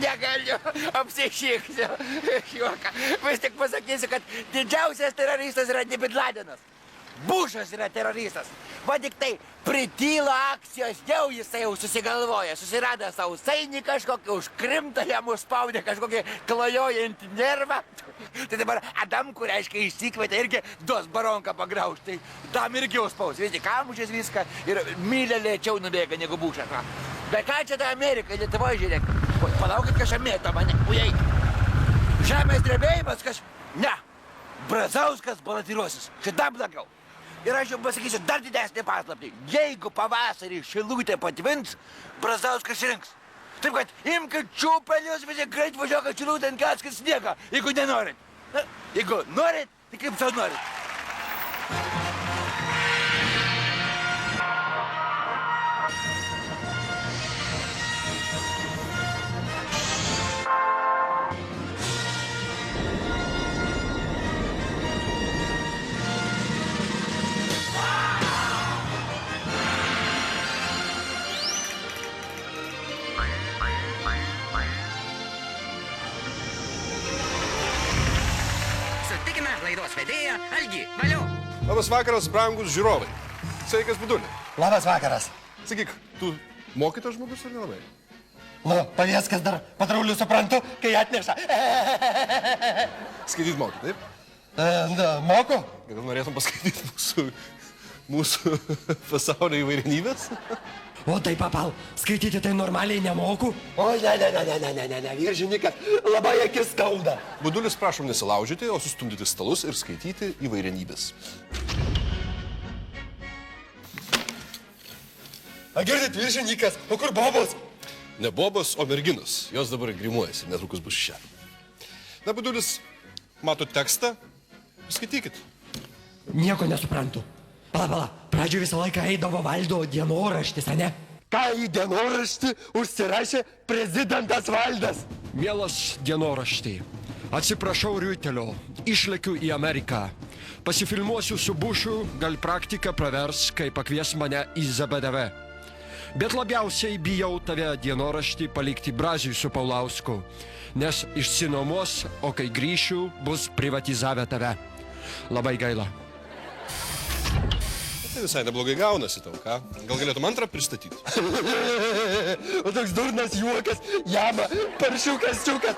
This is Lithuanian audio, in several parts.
Negaliu, apsišyksiu. Juoka. Vis tik pasakysiu, kad didžiausias teroristas yra ne Bin Ladenas. Bušas yra teroristas. Va tik tai pritylo akcijos, jau jisai jau susigalvoja. Susirado sausainį kažkokį, užkrimta jam užspaudė kažkokį klajojantį nervą. Tai dabar Adamku, reiškia, išsikvietė irgi duos baronką pagraužti. Tai tam irgi užspaus. Vis tik kamušės viską ir mylė lėčiau nubėga negu Bušas. Bet ką čia ta Amerika, Lietuvoje, žiūrėk. Palaukit, kažką mėto mane. Ujei. Žemės drebėjimas, Ne. Brazauskas balotiruosis. Šitą blogiau. Ir aš jau pasakysiu dar didesnį paslaptį. Jeigu pavasarį Šilutė patvins, Brazauskas rinks. Taip kad imkit čiupelius, visi greit važiuokit Šilutę ant kaskit sniegą, jeigu nenorit. Jeigu norit, tai kaip sau norit. Sutikime laidos vedėją Algį. Valio. Labas vakaras, brangus žiūrovai. Sveikas, Buduli. Labas vakaras. Sakyk, tu mokytas žmogus ar nelabai? Nu, Pavieskas dar patraulių suprantu, kai atneša. Skaityt moki, taip? Moku? Gal norėtum paskaityti mūsų pasaulio įvairenybės? O tai papal, skaityti tai normaliai nemoku. O ne, viržinikas, labai akis skauda. Budulis prašom nesilaužyti, o sustumdyti stalus ir skaityti įvairenybės. A girdit, viržinikas, o kur bobos? Ne bobos, o merginos. Jos dabar grimuojasi, netrukus bus čia. Na, Budulis, mato tekstą, skaitykit. Nieko nesuprantu. Pala, pradžio visą laiką eidavo Valdo dienoraštis, ane? Ką į dienoraštį užsirašė prezidentas Valdas? Mielas dienoraštį, atsiprašau Riutelio, išlekiu į Ameriką. Pasifilmuosiu su Bušu, gal praktika pravers, kai pakvies mane į ZBDV. Bet labiausiai bijau tave dienoraštį palikti Braziui su Paulausku, nes išsinuomos, o kai grįšiu, bus privatizavę tave. Labai gaila. Tai visai neblogai gaunasi tau, ką? Gal galėtum antrą pristatyti? O toks durnas juokas, jama, paršiukas, čiukas.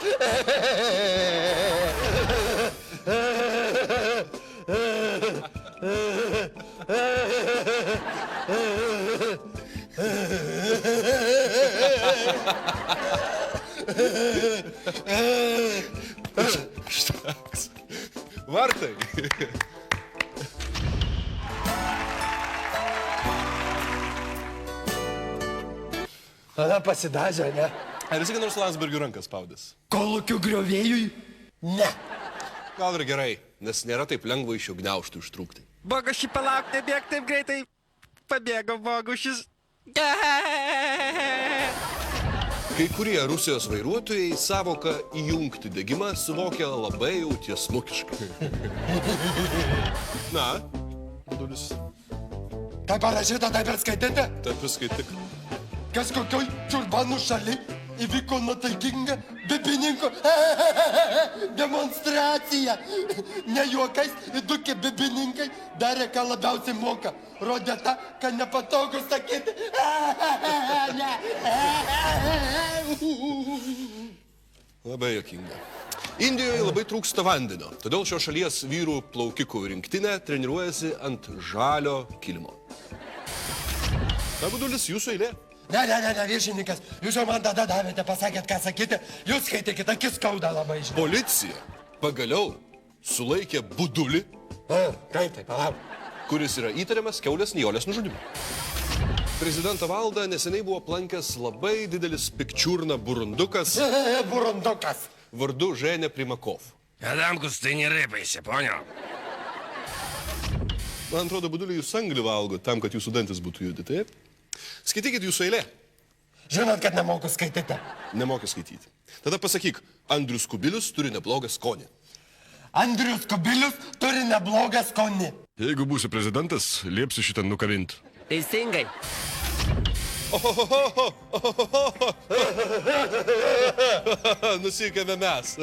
Štaks. Vartai. Tada pasidažė, ne? Ar esi nors Landsbergių rankas spaudęs? Kolūkių griovėjui? Ne. Gal ir gerai, nes nėra taip lengva iš jų gniaužtų ištrūkti. Boguši, palauk, nebėg taip greitai. Pabėgo Bogušis. Kai kurie Rusijos vairuotojai savoką įjungti degimą suvokia labai jau tiesmukiškai. Na, Budulis. Tai parašyta, taip ir skaitėte? Taip ir skaityk. Kažkokioj čiurbanų šaly įvyko nuotaikinga bibininkų demonstracija. Ne juokais, įdukę bibininkai darė, ką labiausiai moka. Rodė tą, ką nepatogu sakyti. Labai juokinga. Indijoje labai trūksta vandenio, todėl šios šalies vyrų plaukikų rinktinė treniruojasi ant žalio kilimo. Na, Budulis, jūsų eilė. Ne, viršininkas, jūs jau man tada davėte, pasakėt, ką sakyti, jūs skaitykit, akis skauda labai, žinai. Policija pagaliau sulaikė Budulį, Kaip tai, palauk. kuris yra įtariamas kiaulės Nijolės nužudymu. Prezidentą Valdą neseniai buvo aplankęs labai didelis pikčiurna burundukas Burundukas. vardu Ženė Primakov. Adamkus, tai nerėpaisi, ponio. Man atrodo, Budulį, jūs anglį valgo tam, kad jūsų dantis būtų judi, taip? Skaitykit jūsų eilė. Žinot, kad nemoku skaityti. Nemoki skaityti. Tada pasakyk, Andrius Kubilius turi neblogą skonį. Andrius Kubilius turi neblogą skonį. Jeigu būsiu prezidentas, liepsiu šitą nukabinti. Teisingai. Nusikame mes.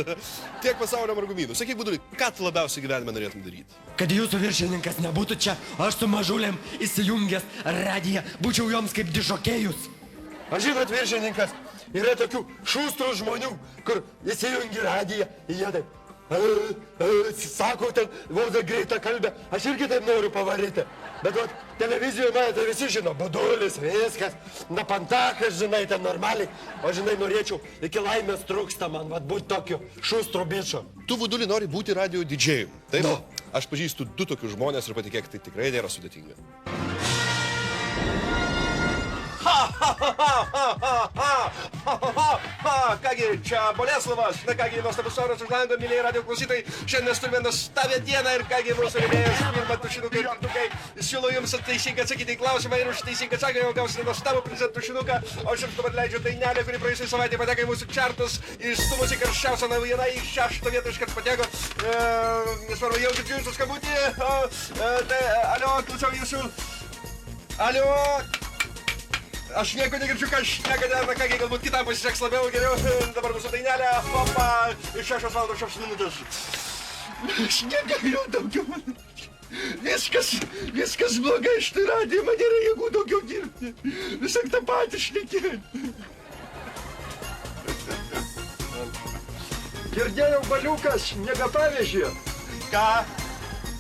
Tiek pasaulio margumynų. Sakyk, Buduli, ką tu labiausiai gyvenime norėtum daryti? Kad jūsų viršininkas nebūtų čia, aš su mažulėm įsijungęs radiją, būčiau joms kaip dišokėjus. Aš žinot, viršininkas, yra tokių šūstrų žmonių, kur įsijungi radiją, jie taip. Sako, ten vos greitą kalbę, aš irgi taip noriu pavaryti. Bet vat, televizijoje mane tai visi žino, Budulis, viskas, na pantakas, žinai, ten normaliai. O žinai, norėčiau, iki laimės trūksta man, vat, būti tokiu šustru biču. Tu, Buduli, nori būti radio didžėjum. Taip? Nu. Aš pažįstu 2 tokius žmonės ir patikėk, tai tikrai nėra sudėtinga. Kągi, čia Boleslavas. Na kągi, nuostabus oras už lango, mylėjai radio klausytojai. Šiandien mes turime nuostabią dieną ir kągi, mūsų rėmėjas pirmą tušinuką ir tukai. Siūlau jums teisingai atsakyti į klausimą ir už teisingą atsakymą gausite nuostabų prizą tušinuką. O aš jums dabar leidžiu dainelę, kuri praėjusią savaitę pateko į mūsų čartus. Išstumusi karščiausią naujieną į 6 vietą iškart pateko. Nesvarbu, jau girdžiu jūsų skambutį. Alio, klausiau jūsų. Alio. Aš nieko negirdžiu, ką aš niekada, na kągi, galbūt kitam pasiseks labiau, geriau. Dabar mūsų dainelė, hopa, 6 valandos 6 minutės. Aš negaliu daugiau. Viskas blogai, štai radiją, man nėra jėgų daugiau dirbti. Visak tą patį šnekėti. Girdėjau, Baliukas, nebepavežė. Ką?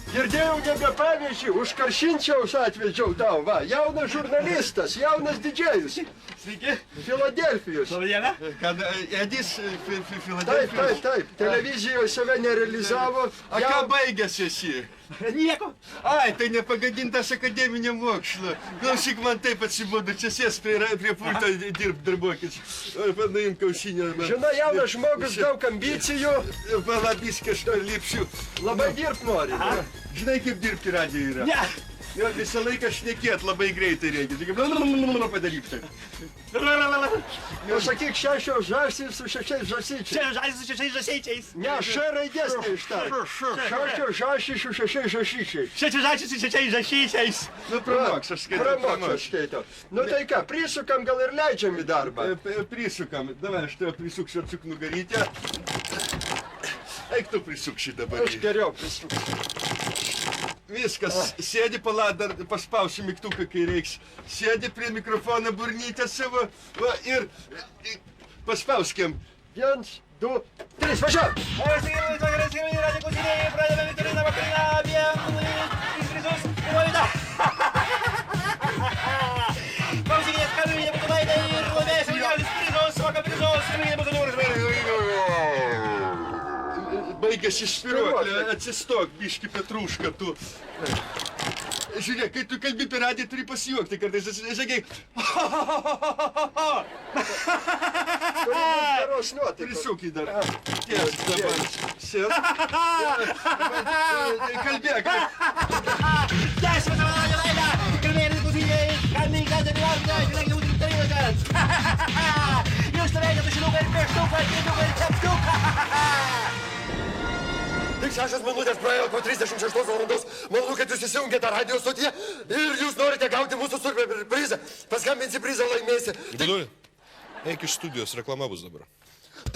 Girdėjau, nebepavežė, už Karšinčiaus atvežiau tau, va, jaunas žurnalistas, jaunas didžėjus. Sveiki. Filadelfijos. Labadiena. Kad Edis Filadelfijos. Taip, televizijoje save nerealizavo. A ką baigęs esi? Nieko. Ai, tai nepagadintas akademinio mokslo. Klausyk, man taip atsibodo, čia sės prie pulto dirb darbuokis. Panaim kaušinę. Žinai, jaunas žmogus, daug ambicijų. Palabiskį aš to lipšiu. Labai dirbt nori. Žinai, kaip dirbti radijo yra? Ne. Jo, visą laiką šnekėt labai greitai reikia. Tik padaryk tai. Pasakyk 6 žąsys su 6 žąsyčiais. 6 žąsys su 6 žąsyčiais. Ne, š raidės neištark. 6 žąsys su 6 žąsyčiais. 6 žąsys su 6 žąsyčiais. Nu, pramoks, aš skaitau. Pramoks, aš skaitau. Nu tai ką, prisukam gal ir leidžiam į darbą. Prisukam. Davai, aš tave prisuksiu atsuk nugarytę. Eik tu prisukši dabar. Aš geriau prisuksiu. Viskas, sėdi dar paspausi mygtuką, kai reiks. Sėdi prie mikrofono burnytę savo va, ir paspauskėm. 1, 2, 3, važiuok! Pradedame viktoriną vakarinę apie prizus į laidą. Klausykite, skambinė būtų laidą ir laimėsime gautis prizus, vakar prizus, skambinė būtų numeris. Baigėsi spiruoklė, atsistok, biški Petruška, tu. Žiūrėk, kai tu kalbi per radiją, turi pasijuokti kartais, sakai. Geros nuotaikos. Prisukį dar. Ties dabar. Sės. Kalbėk. 10 valandų laidą, kalbėjai klausytojai, skambinė dalyvauti, žinai, būtų viktorinos garas. Jūs turėjote tušinuką ir pieštuką, ir kėduką, ir teptuką. Tik 6 minutės praėjo po 36 valandos. Malonu, kad jūs įsijungėte radijo stotyje ir jūs norite gauti mūsų super prizą. Paskambinsi prizą, laimėsi. Buduli, eik iš studijos, reklama bus dabar.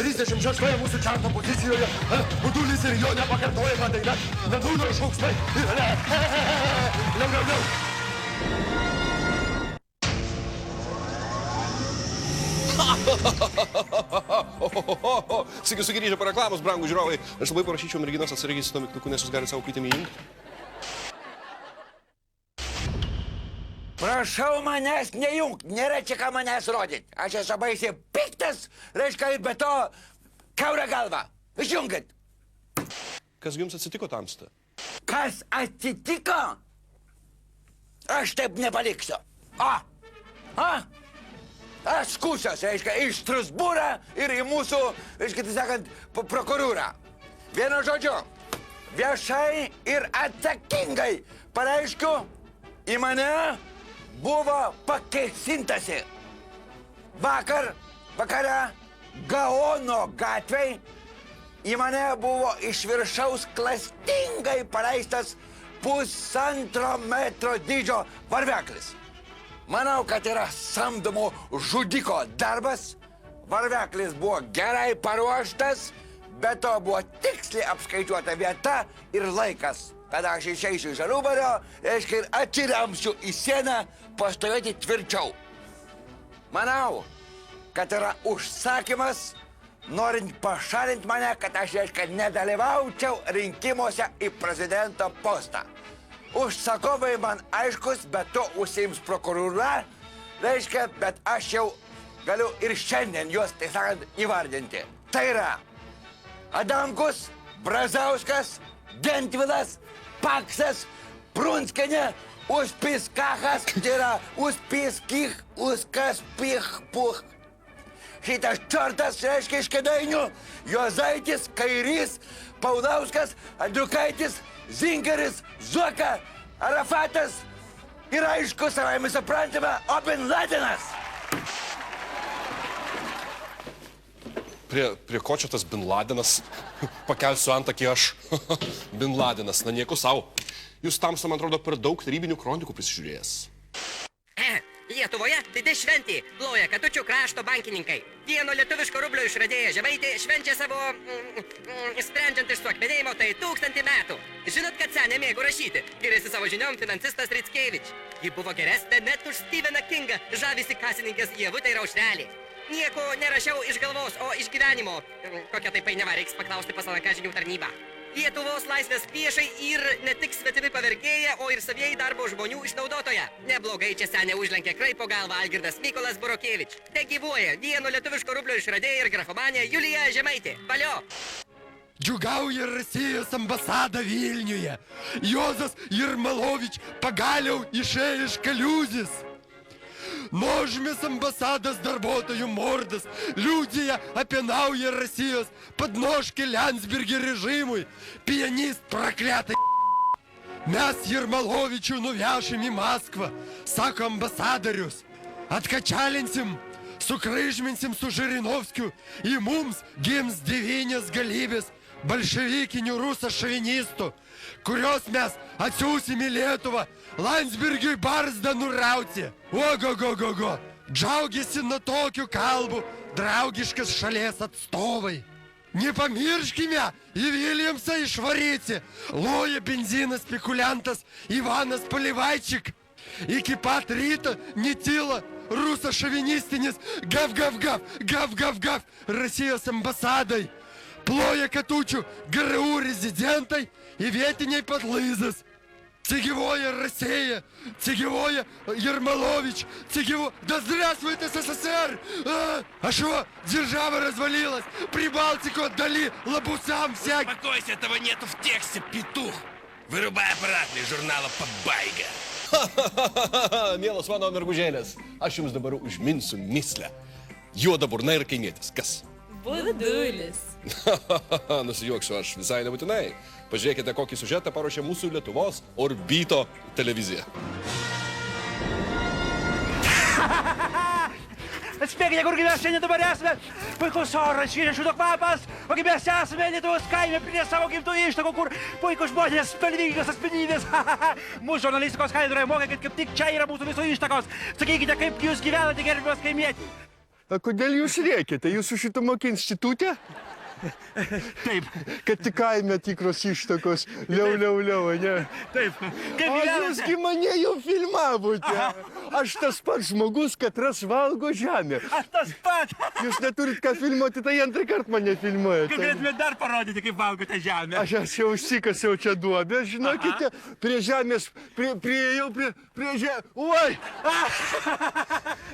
36 mūsų čarto pozicijoje Budulis ir jo nepakartojama daina Mėnulio šauksmai. Liau. Sveiki, sugrįžę po reklamos, brangų žiūrovai. Aš labai parašyčiau merginos atsargiai su to mygtuku, nes jūs galite savo kaitimį įjungti. Prašau manęs nejungt, nėra čia ką manęs rodyti. Aš esu baisiai piktas, reiškia ir be to kaura galva. Išjungit. Kas jums atsitiko tamsta? Kas atsitiko? Aš taip nepaliksiu. Aš skūsiuos, reiškia, į Strasbūrą ir į mūsų, reiškia, tai sakant, prokurorą. Vienu žodžiu, viešai ir atsakingai pareiškiu, į mane buvo pakėsintasi. Vakare Gaono gatvėj į mane buvo iš viršaus klastingai paleistas 1,5 metro dydžio varveklis. Manau, kad yra samdomo žudiko darbas. Varveklis buvo gerai paruoštas, bet to buvo tiksliai apskaičiuota vieta ir laikas. Kada aš išeisiu iš Arubario, reiškia ir atsiremsiu į sieną, pastovėti tvirčiau. Manau, kad yra užsakymas, norint pašalinti mane, kad aš, reiškia, nedalyvaučiau rinkimuose į prezidento postą. Užsakovai man aiškus, bet to užsiims prokurūra, reiškia, bet aš jau galiu ir šiandien juos, tai sakant, įvardinti. Tai yra Adamkus, Brazauskas, Gentvilas, Paksas, Prunskienė, Uspiskachas, tai yra Uspiskich, Uskaspich, Puch. Šitas čartas, reiškia, iš Kėdainių, Juozaitis, Kairys, Paulauskas, Andriukaitis, Zingeris, Zuoka, Arafatas ir aišku, savaime suprantama, o Bin Ladenas. Prie ko čia tas Bin Ladenas? Pakelsiu antakį aš. Bin Ladenas, na nieko savo. Jūs tamsta, man atrodo, per daug tarybinių kronikų prisižiūrėjęs. Lietuvoje didi šventė, ploja Katučių krašto bankininkai. Vieno lietuviško rublio išradėję Žemaitė švenčia savo, sprendžiant iš suakmenėjimo, tai 1000 metų. Žinot, kad senė mėgo rašyti, giriasi savo žiniom finansistas Rickevič. Ji buvo geresnė net už Steveną Kingą, žavisi kasininkės Ievutė ir Aušrelė. Nieko nerašiau iš galvos, o iš gyvenimo. Kokia tai painiava, reiks paklausti pas LNK žinių tarnybą. Lietuvos laisvės priešai ir ne tik svetimi pavergėja, o ir savieji darbo žmonių išnaudotoja. Neblogai čia senė užlenkė kraipo galvą Algirdas Mykolas Burokėvič. Te gyvuoja vieno lietuviško rublio išradėja ir grafomanė Julija Žemaitė. Valio! Džiugauja Rusijos ambasada Vilniuje. Jozas Jermalovič pagaliau išėjo iš kaliūzės. Nuožmės ambasados darbuotojų mordas liudija apie naują Rusijos подножки Landsbergio režimui. Pianist prokletai. Mes Jermalovičių nuvešim į Maskvą, sako ambasadorius. Atkačalinsim, sukryžminsim su Žirinovskiu, į mums gims 9 galybės bolševikinių rusų šovinistų, kurios mes atsiųsim į Lietuvą Landsbergiui barzdą nurauti. Ogogogogo, džiaugiasi nuo tokių kalbų draugiškas šalies atstovai. Nepamirškime į Viljamsą išvaryti, loja benziną spekuliantas Ivanas Polivaičik. Iki pat ryto netyla rusų šovinistinis gav Rusijos ambasadai. Ploja Katučių GRU rezidentai и vietiniai padlaizas. Цигевоя Россия, цигевоя Ермолович, цигево... Да здравствует СССР! А что, держава развалилась, Прибалтику отдали лабусам всяким. Успокойся, этого нету в тексте, петух. Вырубай аппарат для журнала «Побайга». Mielas mano mergužėlės, aš jums dabar užminsiu mislę. Juoda burna ir kaimietis. Kas? Budulis. Nusijuoksiu aš visai nebūtinai. Pažiūrėkite, kokį siužetą paruošė mūsų Lietuvos Orbito televizija. Atspėkite, kurgi mes šiandien dabar esame. Puikus oras, šviežias šūdo kvapas. Ogi mes esame Lietuvos kaime prie savo gimtųjų ištakų, kur puikus žmonės, spalvingas asmenybės. Mūsų žurnalistikos katedroje mokė, kad kaip tik čia yra mūsų visų ištakos. Sakykite, kaip jūs gyvenate, gerbiamas kaimieti. A kodėl jūs rėkite? Jūs su šitu mokė institutė? Taip. Kad tik kaime tikros ištakos. Liau, ne? Taip. Kaip O jūsgi mane jau filmavote. Aš tas pats žmogus, katras valgo žemę. Aš tas pat. Jūs neturit ką filmuoti, tai antrą kartą mane filmuojate. Kaip galėtume dar parodyti, kaip valgote žemę. Aš jau užsikasiau čia duobę, žinokite, prie žemės, priėjau prie žemės. Oi!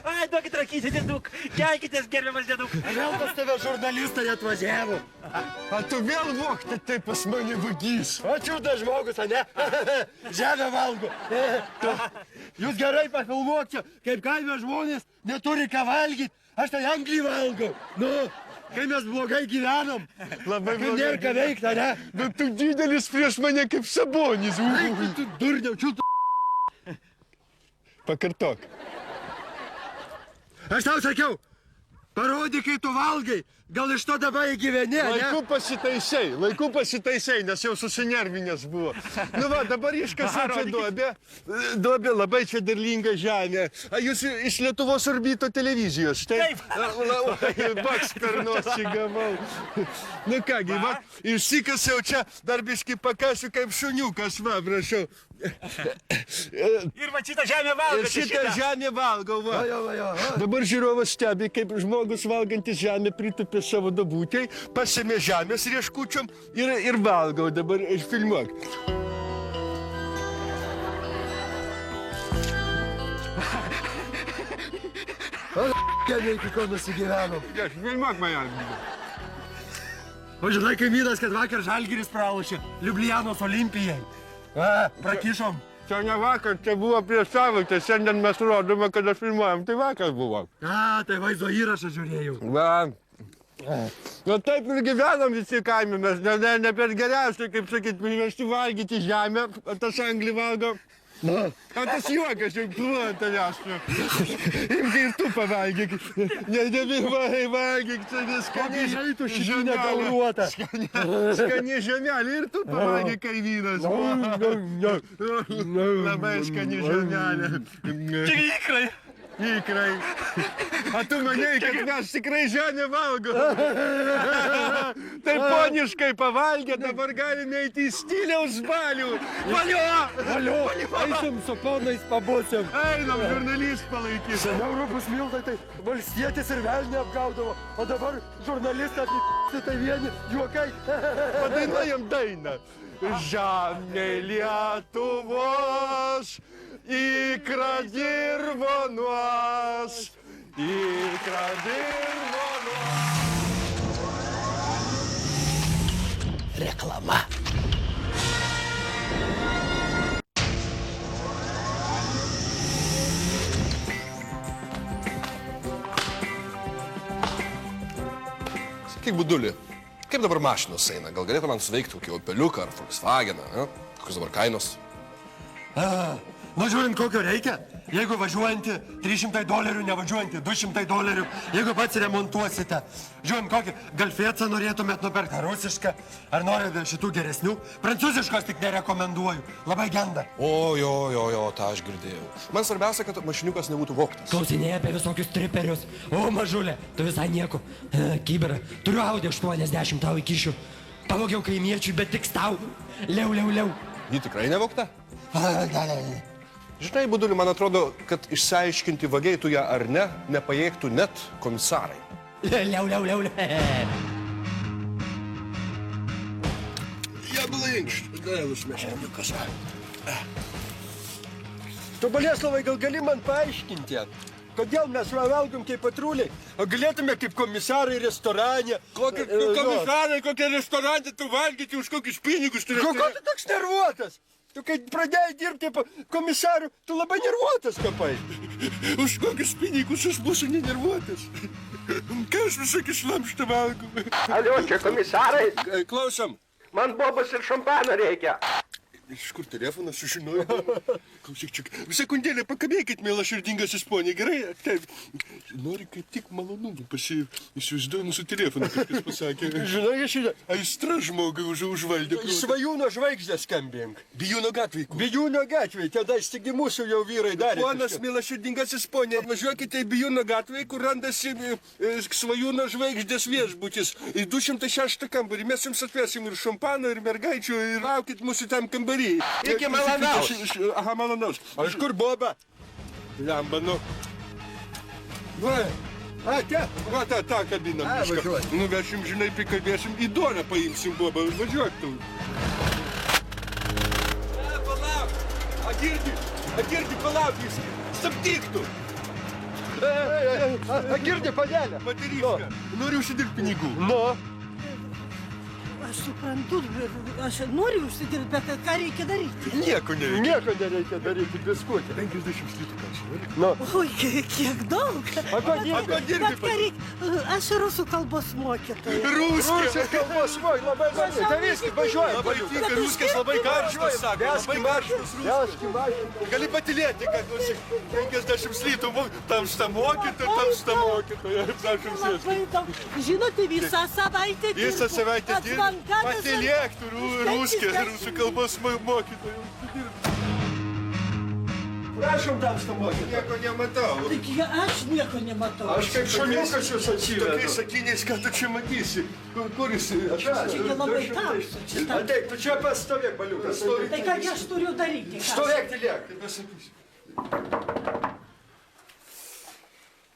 Ai, duokit rakyti, dėduk. Kelkitės, gerbiamas dėduk. Vėl pas tave žurnalistai atvažiavo. A tu vėl vokti, tai pas mane vagys. O čiūdas žmogus, a ne? Žemę valgo. Jūs gerai pafilmuokite, kaip kaime žmonės neturi ką valgyti. Aš tai anglį valgau. Nu, kai mes blogai gyvenam. Labai Kai nėra ką veikti, ne? Bet tu didelis prieš mane kaip sabonis. Tu durniau, čiūtų. Pakartok. Aš tau sakiau, Parodyk, kai tu valgai. Gal iš to dabar įgyveni, ne? Laiku pasitaisai, nes jau susinervinęs buvo. Nu va, dabar iškasiau čia duobę. Duobė labai čia derlinga žemė. A jūs iš Lietuvos orbito televizijos, taip? Baks per nosį gavau. Nu kągi, va, išsikasiau čia, dar biškį pakasiu kaip šuniukas, va, prašau. Ir va šitą žemę valgo. Šitą žemę valgau, va. Dabar žiūrovas stebi, kaip žmogus valgantis žemę pritupė savo dabūtėj, pasimė žemės rieškučiom ir valgau. Dabar filmuok. Geniai, iki ko nusigyvenom. Filmuok mane. O žinai, kaimynas, kad vakar Žalgiris pralošė Liublianos Olimpijai. Prakišom. Čia ne vakar, čia buvo prieš savaitę, šiandien mes rodome, kada filmuojam, tai vakar buvo. Tai vaizdo įrašą žiūrėjau. Va. Nu taip ir gyvenam visi kaime, mes ne per geriausiai, kaip sakyt, priversti valgyti žemę, o tas anglį valgo. O tas juokas jau kluoja tavęs. Imk ir tu pavalgyk. Valgyk, čia viską. Nežaitų šitą gauruotą. Skani žemelė ir tu pavalgyk kaimynas. Labai skani žemelė. Tik ikrai. Ikrai. A tu manai, kad mes tikrai žemę valgo. Tai poniškai pavalgė, dabar galime eiti į stiliaus balių. Valio! Eisim su ponais pabūsim. Einam, žurnalist palaikys. Seniau Rupus Miltai tai valstietis ir velnį apgaudavo, o dabar žurnalistą apie tai vieni juokai. Padainuojam dainą. Žemė Lietuvos, ikra dirvonuos, ikra dirvonuos. Reklama. Sakyk, Buduli, kaip dabar mašinos eina? Gal galėtų man suveikti kokį Opeliuką ar Volkswageną? Kokios dabar kainos? Nu, žiūrint, kokio reikia. Jeigu važiuojantį $300, nevažiuojantį $200, jeigu pats remontuosite. Žiūrint, kokį Galfėcą norėtumėt nupirkti, rusišką, ar norite šitų geresnių. Prancūziškos tik nerekomenduoju, labai genda. Jo, tą aš girdėjau. Man svarbiausia, kad mašiniukas nebūtų vogtas. Klausinėja apie visokius triperius. O, mažulė, tu visai nieko. Kibirą, turiu Audi 80 tau įkišiu. Pavogiau kaimiečiui, bet tik tau. Liau. Ji tikrai nevogta? Žinai, Buduli, man atrodo, kad išsiaiškinti vagiai tu ją ar ne, nepajėgtų net komisarai. Liau. Tu, Boleslavai, gal gali man paaiškinti, kodėl mes valgom kaip patruliai, o galėtume kaip komisarai restorane. Kokie komisarai, kokie restorane tu valgyti už kokius pinigus turi? Ko tu toks nervuotas? Tu kai pradėjai dirbti komisaru, tu labai nervuotas kapai. Už kokius pinigus aš būsiu nenervuotas? Ką aš visokį šlamštą valgau? Alio, čia komisarai. Klausom. Man bobas ir šampano reikia. Iš kur telefonas sužinojau? Klausyk, čia. Sekundėlę pakabėkit, mėla širdingasis ponė, gerai? Taip. Nori kaip tik malonumų įsivaizduoju mūsų telefoną, kažkas pasakė. Žinai, šitą. Aistra žmogui užvaldė. Svajūno žvaigždę skambink. Bijūno gatvėj. Bijūno gatvėj, tada stigi mūsų jau vyrai darė. Ponas, mėla širdingasis ponė, atvažiuokite į Bijūno gatvėj, kur randasi Svajūno žvaigždės viešbutis. Į 206 kambarį. Mes jums atvesim ir šampano, ir mergaičių, ir laukit mūsų tam kambarį. Iki malonaus. Aha, malonaus. Aš kur boba? Lemba, nu. Va, čia. Va, tą kabiną. Važiuoju. Nuvešim, žinai, prikalbėsim, į duoną paimsim bobą. Važiuok tu. Palauk. Agirdi, palauk, jis stabdyk tu. Agirdi, panelė. Materiška. Noriu užsidirbti pinigų. Nu. Aš suprantu, aš noriu užsidirbti, bet ką reikia daryti? Nieko nereikia. Nieko nereikia daryti, biskutė. 50 litų kažkai. Nu, Oi, kiek daug. o ko dirbi? Bet ką reikia? Aš rusų kalbos mokytoja. Rusija kalbos moj, labai gerai. Tai viskas, važiuojam. Labai tinka, ruskas labai karštas, sako. Labai karštas ruskas. Veskim mašiną. Gali patylėti, kad 50 litų tam šitą mokytoją. Labai daug. Žinote, visą savaitę dirbu. Visą savaitę dirbi. Advokatas- Patylėk, tu rusų kalbos mokytoją. Prašom tam šitą mokytą. Nieko nematau. Taigi aš nieko nematau. Aš kaip šuniukas jūs atsivedu. Tokiais sakiniais, ką tu čia matysi? Kur jis? Čia labai tamsu. Čia tamsu. Ateik, tu čia pastovėk, baliukas. Tai ką aš turiu daryti? Ką? Stovėk, tylėk. Pasakysiu.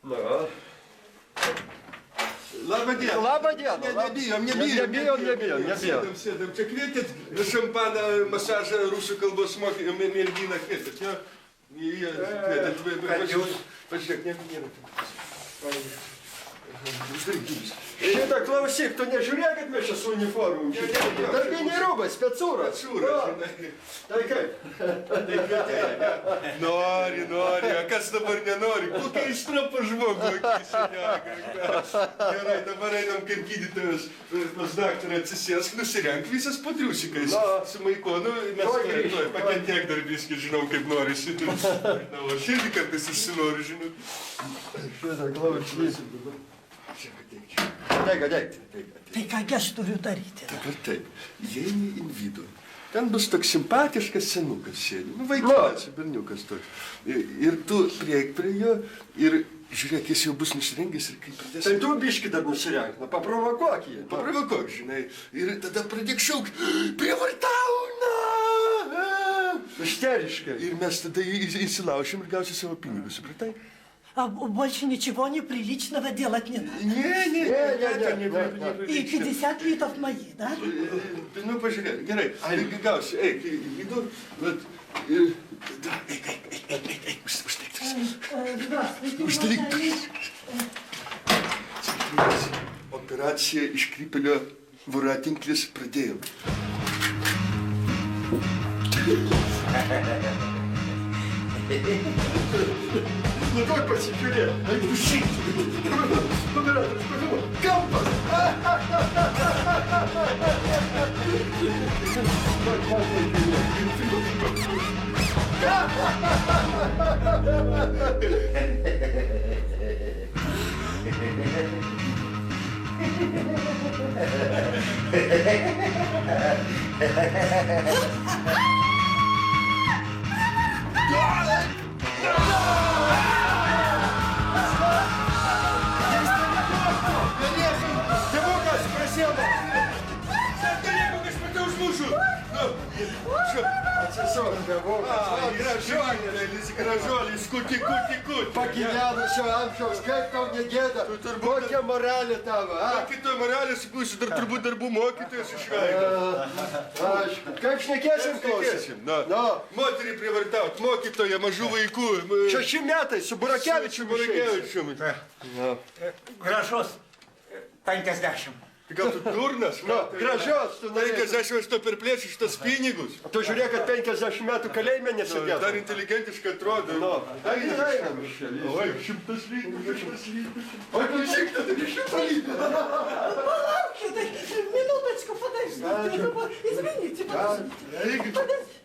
Na. Labą dieną. Labą dieną. Nebijom. Sėdam. Čia kvietėt šampaną, masažą, rusų kalbos merginą kvietėt, jo? Jie kvietėt. Pažiūrėk, nieko nėra. Uždaryk duris. Šitą klausyk, tu nežiūrėk, kad mes čia su uniformom. Darbiniai rūbai, specūra. Tai kaip? Nori, o kas dabar nenori? Kokia aistra pa žmogų akise. Gerai, dabar einam kaip gydytojas pas daktarą atsisėsk, nusirenk visas patriusikais. Su maikonu mes tuoj pakentiek dar biskį, žinau, kaip norisi. Na, o aš irgi kartais užsinoriu, žinau. Šitą klausyk. Ateik. Tai ką aš turiu daryti? Dabar taip, įeini į vidų. Ten bus toks simpatiškas senukas sėdi. Nu, vaikas, berniukas toks. Ir tu prieik prie jo ir žiūrėk, jis jau bus nusirengęs ir kaip pradės... Tai tu biški dar nusirenk, na paprovokuok jį. Paprovokuok, žinai. Ir tada pradėk šaukt, prievartauna! Isteriškai. Ir mes tada įsilaušim ir gausi savo pinigus, supratai? А больше ничего неприличного делать не надо. Не. И 50 литров мои, да? Ну, pažiūrėk, gerai. Gausi, eik į vidų. Eik, uždaryk duris. Здравствуйте, Uždaryk duris. Operacija iškrypėlio voratinklis pradėjom. Nu, duok pasižiūrėk. Eik, šit. Operatorius, pagalvo. Kampas. Tėvukas, prasėdo. Jeigu aš matau užmušu. Atsisuk, tėvukas. Gražuolis, kuti. Pagyvenusio amžiaus, kaip tau negėda? Kokia moralė tavo, a? Kito moralės, būsiu dar turbūt darbų mokytojas išveikia. Aišku. Kaip šnekėsim, klausysim? Moterį privartaut, mokytoja, mažų vaikų. 6 metai su Burakevičiumi išeisi. Gražus. 50. Gal tu durnas? Gražios, tu norėsi. 50 aš to perplėšiu šitas pinigus. Tu žiūrėk, kad 50 metų kalėjime nesėdėtų. Dar inteligentiškai atrodo. Einam iš šalies. Oi, 100 litų. Oi, klausyk, tu turi 100 litų. Пожалуйста, минуточку, подождите. Извините, подождите.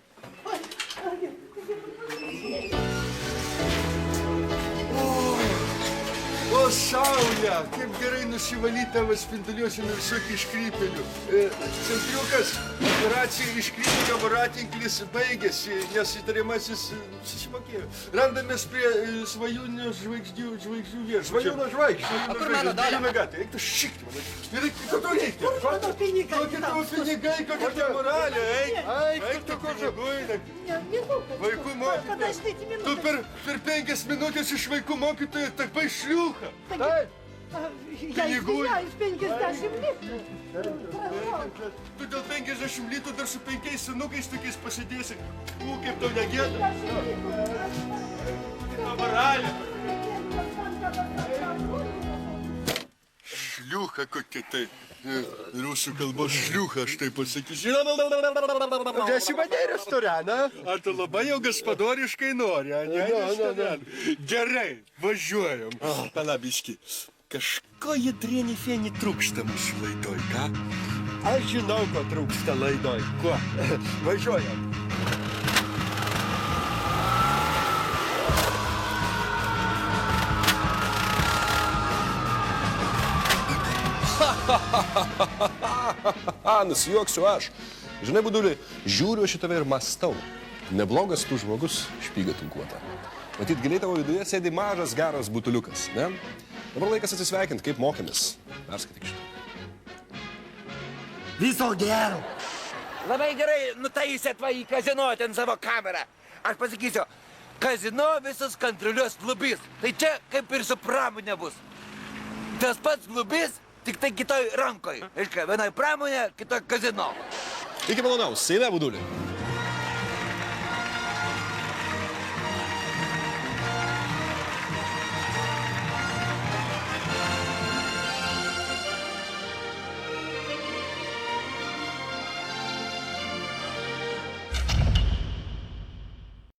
O, saulė, kaip gerai nusivalyti tavo spinduliuose nuo visokių iškrypėlių. Centriukas, operacija iškrypėlio voratinklis baigėsi, nes įtariamasis susimokėjo. Randamės prie svajūnių žvaigždžių viešbučio. Svajūnų žvaigždžių. O kur mano dalia? Eik tu šikti, man. Ir ko tu reikia? Mano pinigai. Kokie tavo pinigai, kokia ta moralė, eik tu kur vaikų mokytojas. Подождите Tu минуточку. per 5 minutės iš vaikų mokytojo tapai šliuchą. Taip. Я извиняюсь, 50 литров. Tu dėl 50 litų dar su 5 senukais tokiais pasidėsi. Kaip tau negėda? Ta moralė. Šliuchą. šliucha kokia tai. Rusų kalbos šliucha, aš tai pasakysiu. Vesi mane į restoraną. Ar tu labai jau gaspadoriškai nori, a ne? Gerai, važiuojam. Palabiški. Kažko Jadrienė Fenė trūksta mūsų laidoj, ką? Aš žinau, ko trūksta laidoj. Kuo? Važiuojam. Nusijuoksiu aš. Žinai, Buduli, žiūriu aš į tave ir mąstau. Neblogas tu žmogus, špyga tunkuota. Matyt, giliai tavo viduje sėdi mažas, geras butuliukas, ne? Dabar laikas atsisveikinti, kaip mokėmės. Perskaityk šitą. Viso gero. Labai gerai nutaisėt va į kazino ten savo kamerą. Aš pasakysiu, kazino visus kontroliuos klubis. Tai čia kaip ir su pramonė bus. Tas pats klubis, tik tai kitoj rankoj. Reiškia, vienoj pramonė, kitoj kazino. Iki malonaus, seime, Buduli.